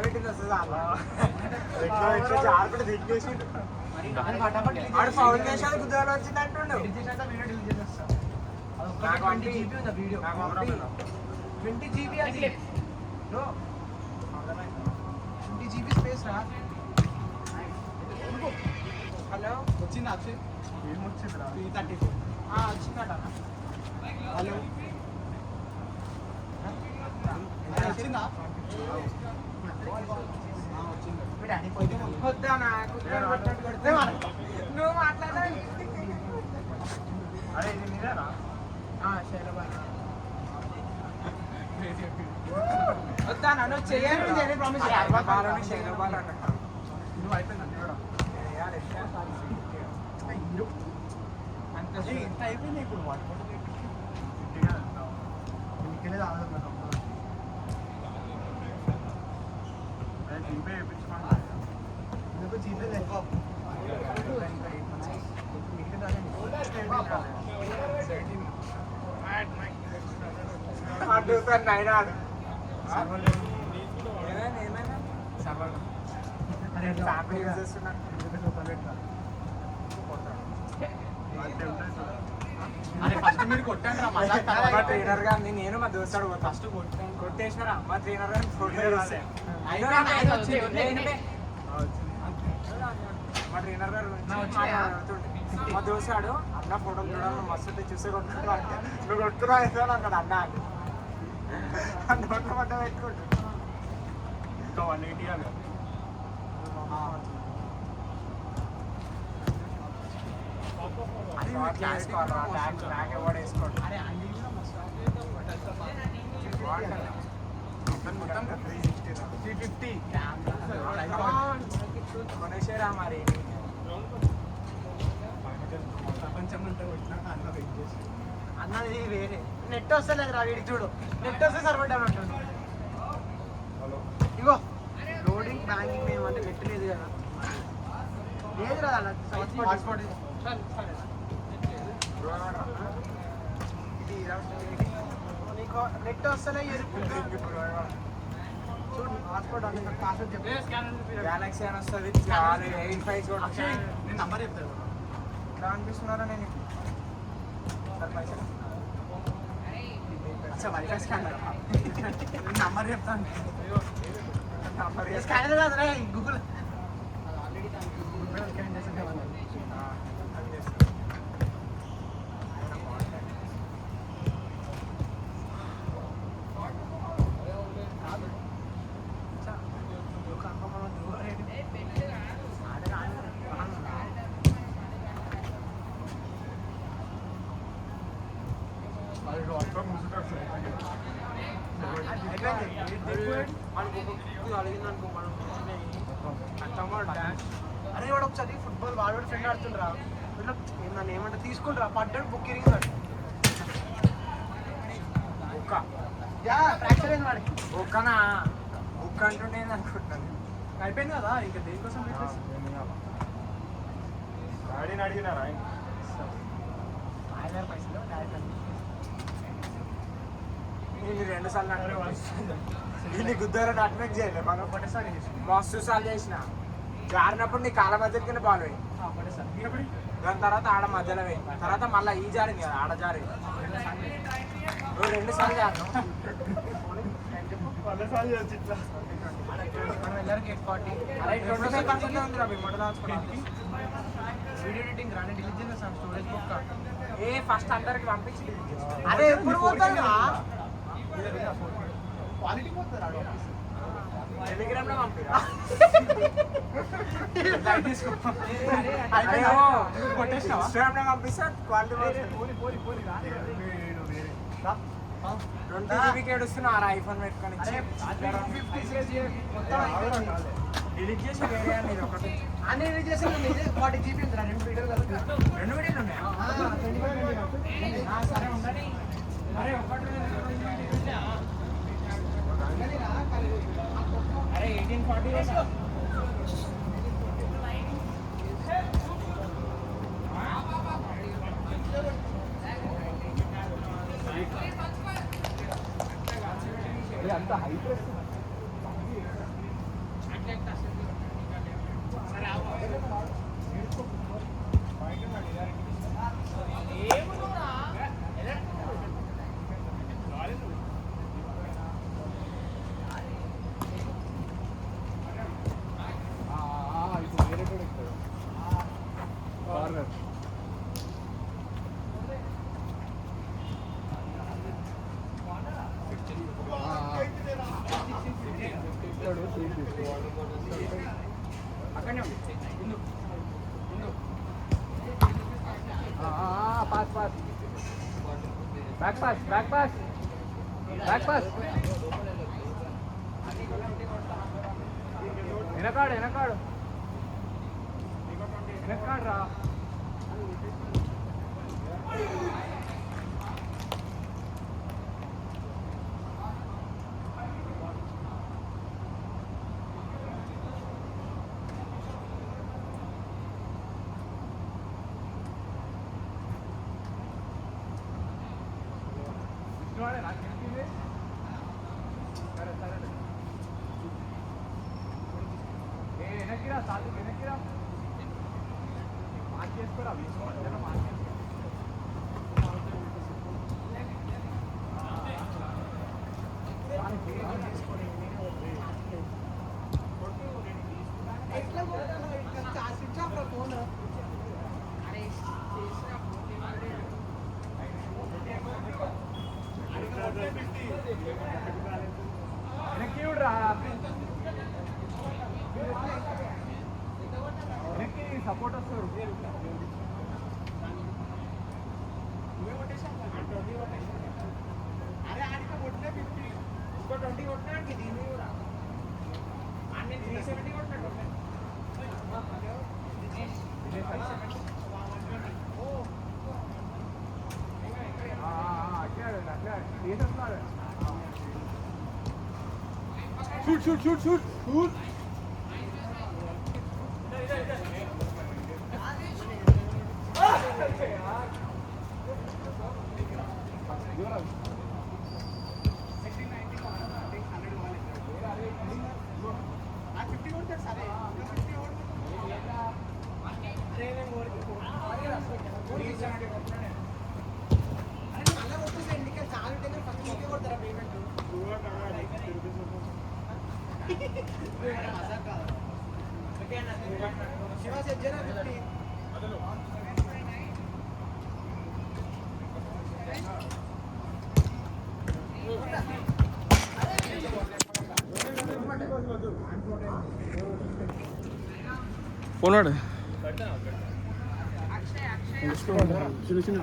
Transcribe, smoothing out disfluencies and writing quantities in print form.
పెట్టింది వస్తుంది ఆడుకుంటే దిగ్గేసి ఆడు ఫౌల్ చేసాడు గుద్దాలు వచ్చింది అంటుండే. నాకు 20 GB ఉంది వీడియో, 20 GB అది 20 GB స్పేస్ రా. హలో వచ్చిందా అక్షయ్? ఏం వచ్చిందిరా? 334 వచ్చిందట. హలో వచ్చిందా? వద్దా నాకు నువ్వు మాట్లాడా? అరే ఇది మీరేనా? వద్దా నన్ను చేయాలి ప్రామిస్. నువ్వు అయిపోయింది ఇంత అయిపోయింది ఇప్పుడు. ఇంకెళ్ళేది ఆడదు. జీపే వేయించుకోండి. జీపే ట్రైనర్ గారిని నేను మా దోస్తాడు ఫస్ట్ కొట్టేసినారా మా ట్రైనర్ గారిని ఫోటో మా ట్రైనర్ గారు మా దోస్తాడు అన్న ఫోటోలు చూడాలి మస్తు చూసే కొట్టుకుంటా అంటే నువ్వు కొట్టుకున్నా వేస్తాను అన్నాడు అన్న అని నోట్లో పడ్డ పెట్టుకుంటు ఇంకా 180 అని కొనేసారా మరి ప్రపంచం అంతా వచ్చినాక అన్న వెయిట్ చేసి అన్నది వేరే నెట్ వస్తలేదు రా వీడికి చూడు నెట్ వస్తే సర్వర్ డౌన్ ఉంటుంది. ఇగో లోడింగ్ బ్యాంకింగ్ ఏమంటే నెట్ లేదు కదా లేదు రా హాట్స్పాట్ నీకు నెట్ వస్తలే చూడు హాట్స్పాట్ అంటే పాస్వర్డ్ చెప్పి గ్యాలక్సీ అని వస్తుంది 85 నేను నంబర్ చెప్తాను ఎట్లా అనిపిస్తున్నారా నేను వైఫై స్కానర్ నంబర్ చెప్తాను స్కానర్ కాదురా గూగుల్ అరే వాడు ఒకసారి ఫుట్బాల్ వాడు ఫ్రెండ్ ఆడుతుండ్రా నన్ను ఏమంటే తీసుకుంటారా పడ్డాడు బుక్ ఇరిగిందాడు బుక్క ఫ్రాక్చర్ అయింది వాడికి బుక్కనా బుక్ అంటుండే అనుకుంటున్నాను అయిపోయింది కదా ఇంకా దేనికోసం డాడీని అడిగినారా ఆయన పైసలు డాడీ నేను 2 సార్లు అంటే దీన్ని గుద్దారని అడ్మిట్ చేయలేదు మనం ఒకటేసారి మస్తు సార్లు చేసిన జారినప్పుడు నీ కాళ్ళ మధ్యకి బాల్ పోయి దాని తర్వాత ఆడ మధ్యలో పోయి తర్వాత మళ్ళీ ఈ జారింది కదా ఆడ జారి 2 సార్లు జారినాం అందరికి 25% ఉంది రా మొదలు దాచుకోవడానికి వీడియో ఎడిటింగ్ రాని డిలీట్ చేసిన స్టోరేజ్ బుక్ ఏ ఫస్ట్ అందరికి పంపించి అదే ఎప్పుడు పోతాను క్వాలిటీ పోతారా టెలిగ్రామ్ లో పంపిరా ఇన్స్టాగ్రామ్ లో పంపిస్తా క్వాలిటీ 20 GB ఏడుస్తున్నా ఐఫోన్ పెట్టుకొని డిలీట్ చేసి వేరే అనేది ఒకటి అన్ని డిలీట్ చేసి 40 GB ఉంది 2 వీడియోలు ఉన్నాయా సరే ఉండండి అరే ఒకటి అరే 1840 అంత హై ప్రెస్ కార్నర్ అక్కడనే ఉంది pass pass back pass back pass back pass వెనకాడు వెనకాడు వెనకాడు రా వెనక్కిరా సాధు వెనక్కిరా మార్క్ చేసుకోరా మార్క్ వెనక్కి చూడరా వెనక్కి సపోర్ట్ వస్తాడు అరే ఆడికి కొట్టినా 50 ఇంకో 20 కొట్టినా దీన్ని కూడా అన్ని 370 కొట్టినట్టు shoot shoot shoot shoot shoot phone వాడు చిన్న చిన్న